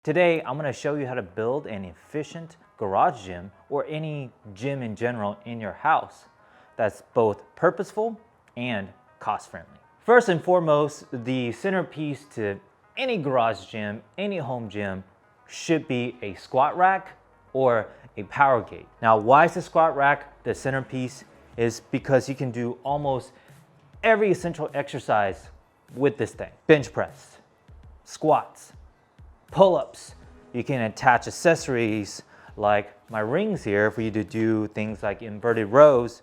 Today, I'm going to show you how to build an efficient garage gym or any gym in general in your house that's both purposeful and cost-friendly. First and foremost, the centerpiece to any garage gym, any home gym should be a squat rack or a power gate. Now, why is the squat rack the centerpiece? Is because you can do almost every essential exercise with this thing. Bench press, squats, pull-ups. You can attach accessories like my rings here for you to do things like inverted rows,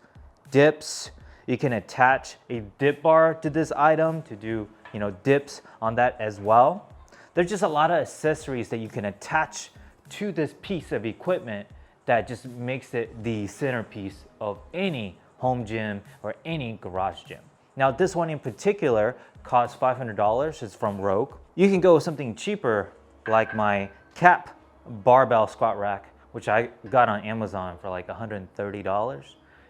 dips. You can attach a dip bar to this item to do, dips on that as well. There's just a lot of accessories that you can attach to this piece of equipment that just makes it the centerpiece of any home gym or any garage gym. Now, this one in particular costs $500. It's from Rogue. You can go with something cheaper like my cap barbell squat rack, which I got on Amazon for like $130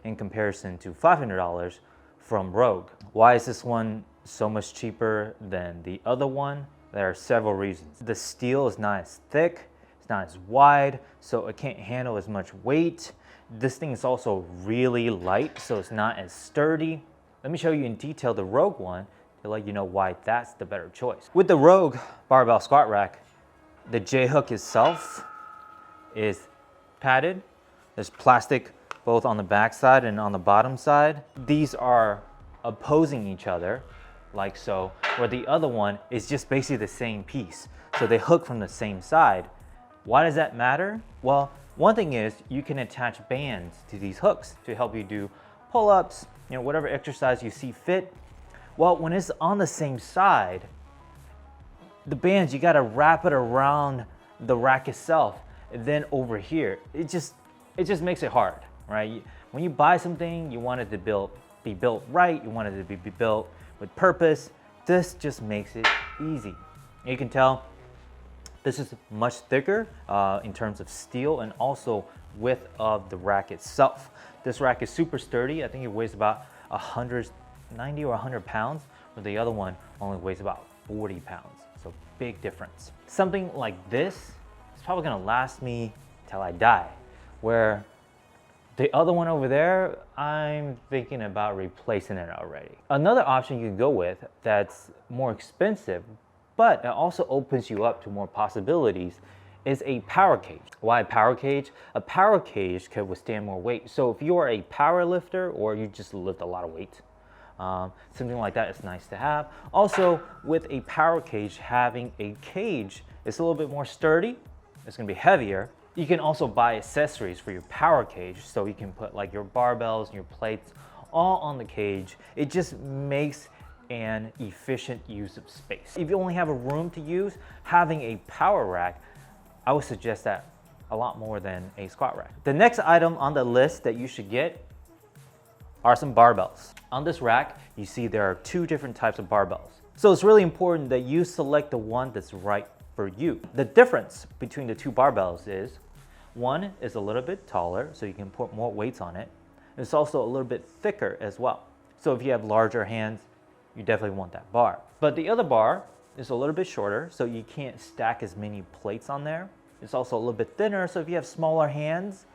in comparison to $500 from Rogue. Why is this one so much cheaper than the other one? There are several reasons. The steel is not as thick, it's not as wide, so it can't handle as much weight. This thing is also really light, so it's not as sturdy. Let me show you in detail the Rogue one to let you know why that's the better choice. With the Rogue barbell squat rack, the J-hook itself is padded. There's plastic both on the back side and on the bottom side. These are opposing each other, like so, where the other one is just basically the same piece. So they hook from the same side. Why does that matter? Well, one thing is you can attach bands to these hooks to help you do pull-ups, whatever exercise you see fit. Well, when it's on the same side, the bands, you gotta wrap it around the rack itself. And then over here, it just makes it hard, right? When you buy something, you want it to be built right, you want it to be built with purpose. This just makes it easy. You can tell this is much thicker in terms of steel and also width of the rack itself. This rack is super sturdy. I think it weighs about 190 or 100 pounds, where the other one only weighs about 40 pounds. So big difference. Something like this is probably gonna last me till I die, where the other one over there, I'm thinking about replacing it already. Another option you can go with that's more expensive, but it also opens you up to more possibilities, is a power cage. Why a power cage? A power cage can withstand more weight. So if you are a power lifter or you just lift a lot of weight, something like that is nice to have. Also, with a power cage, having a cage is a little bit more sturdy. It's gonna be heavier. You can also buy accessories for your power cage, so you can put like your barbells and your plates all on the cage. It just makes an efficient use of space. If you only have a room to use, having a power rack, I would suggest that a lot more than a squat rack. The next item on the list that you should get are some barbells. On this rack, you see there are two different types of barbells. So it's really important that you select the one that's right for you. The difference between the two barbells is one is a little bit taller, so you can put more weights on it. It's also a little bit thicker as well. So if you have larger hands, you definitely want that bar. But the other bar is a little bit shorter, so you can't stack as many plates on there. It's also a little bit thinner, so if you have smaller hands,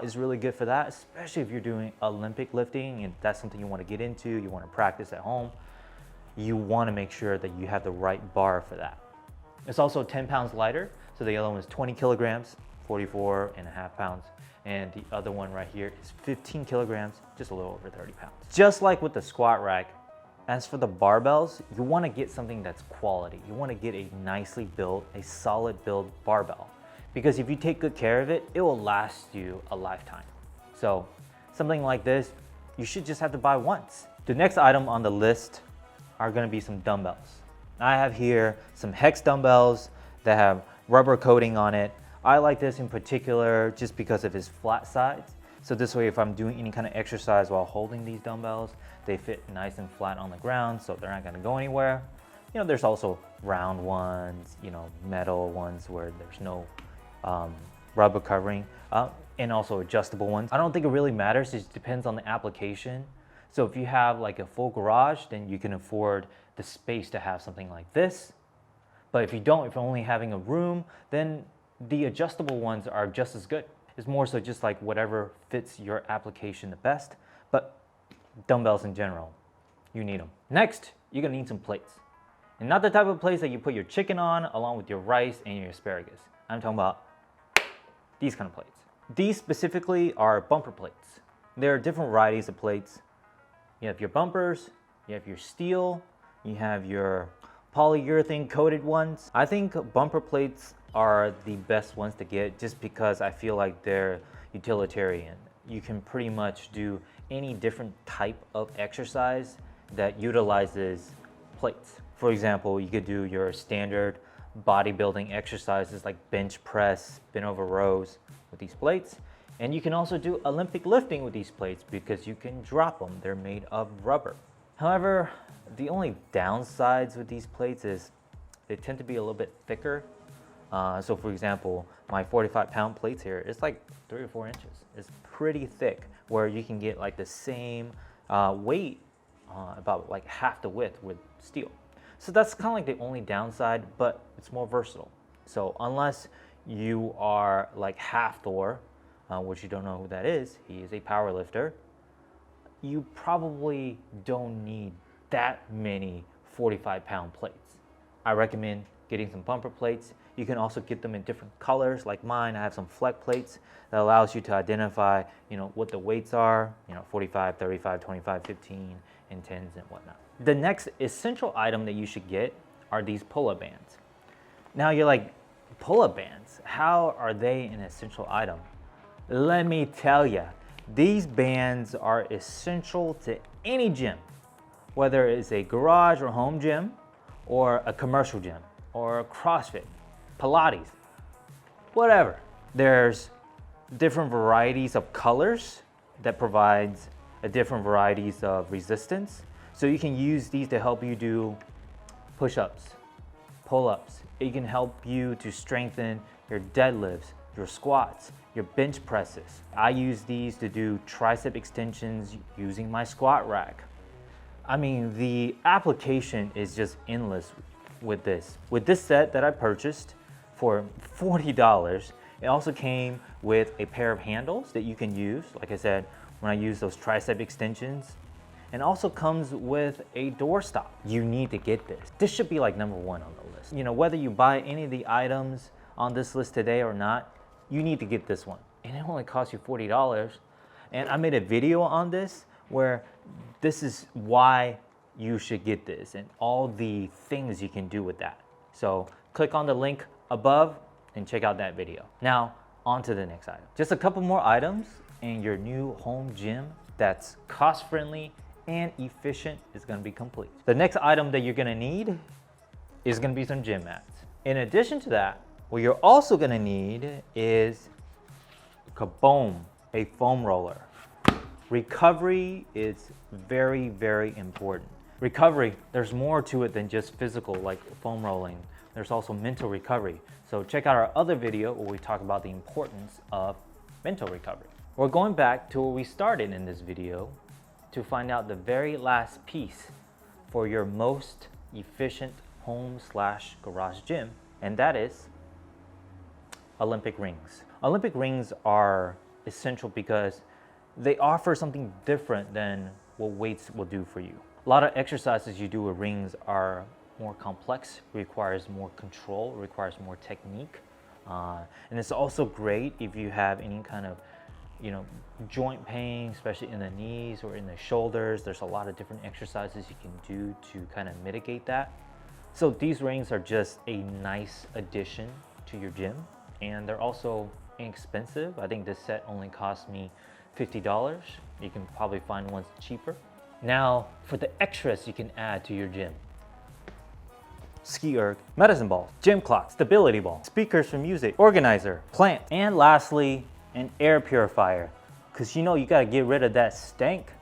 is really good for that, especially if you're doing Olympic lifting and that's something you want to get into, you want to practice at home. You want to make sure that you have the right bar for that. It's also 10 pounds lighter, so the other one is 20 kilograms, 44.5 pounds, and the other one right here is 15 kilograms, just a little over 30 pounds. Just like with the squat rack, as for the barbells, you want to get something that's quality. You want to get a nicely built, a solid build barbell. Because if you take good care of it, it will last you a lifetime. So something like this, you should just have to buy once. The next item on the list are gonna be some dumbbells. I have here some hex dumbbells that have rubber coating on it. I like this in particular just because of its flat sides. So this way, if I'm doing any kind of exercise while holding these dumbbells, they fit nice and flat on the ground, so they're not gonna go anywhere. There's also round ones, metal ones where there's no rubber covering, and also adjustable ones. I don't think it really matters. It just depends on the application. So if you have like a full garage, then you can afford the space to have something like this. But if you don't, if you're only having a room, then the adjustable ones are just as good. It's more so just like whatever fits your application the best. But dumbbells in general, you need them. Next, you're gonna need some plates. And not the type of plates that you put your chicken on along with your rice and your asparagus. I'm talking about these kind of plates. These specifically are bumper plates. There are different varieties of plates. You have your bumpers, you have your steel, you have your polyurethane coated ones. I think bumper plates are the best ones to get just because I feel like they're utilitarian. You can pretty much do any different type of exercise that utilizes plates. For example, you could do your standard bodybuilding exercises like bench press, bent over rows with these plates. And you can also do Olympic lifting with these plates because you can drop them. They're made of rubber. However, the only downsides with these plates is they tend to be a little bit thicker. So for example, my 45-pound plates here, it's like 3 or 4 inches. It's pretty thick where you can get like the same weight, about like half the width with steel. So that's kind of like the only downside, but it's more versatile. So unless you are like Half Thor, which you don't know who that is, he is a power lifter, you probably don't need that many 45-pound plates. I recommend getting some bumper plates. You can also get them in different colors like mine. I have some fleck plates that allows you to identify, what the weights are, 45, 35, 25, 15, and 10s and whatnot. The next essential item that you should get are these pull-up bands. Now you're like, pull-up bands, how are they an essential item? Let me tell you, these bands are essential to any gym, whether it's a garage or home gym, or a commercial gym, or CrossFit, Pilates, whatever. There's different varieties of colors that provides a different varieties of resistance. So you can use these to help you do push-ups, pull-ups. It can help you to strengthen your deadlifts, your squats, your bench presses. I use these to do tricep extensions using my squat rack. I mean, the application is just endless with this. With this set that I purchased for $40, it also came with a pair of handles that you can use, like I said, when I use those tricep extensions. And also comes with a door stop. You need to get this. This should be like number 1 on the list. Whether you buy any of the items on this list today or not, you need to get this one. And it only costs you $40. And I made a video on this where this is why you should get this and all the things you can do with that. So click on the link above and check out that video. Now, on to the next item. Just a couple more items and your new home gym that's cost-friendly and efficient is gonna be complete. The next item that you're gonna need is gonna be some gym mats. In addition to that, what you're also gonna need is kaboom, a foam roller. Recovery is very, very important. Recovery, there's more to it than just physical like foam rolling. There's also mental recovery. So check out our other video where we talk about the importance of mental recovery. We're going back to where we started in this video to find out the very last piece for your most efficient home/garage gym, and that is Olympic rings. Olympic rings are essential because they offer something different than what weights will do for you. A lot of exercises you do with rings are more complex, requires more control, requires more technique. And it's also great if you have any kind of joint pain, especially in the knees or in the shoulders. There's a lot of different exercises you can do to kind of mitigate that. So these rings are just a nice addition to your gym, and they're also inexpensive. I think this set only cost me $50. You can probably find ones cheaper. Now, for the extras you can add to your gym: ski erg, medicine balls, gym clock, stability ball, speakers for music, organizer, plant, and lastly, an air purifier. Because you gotta get rid of that stank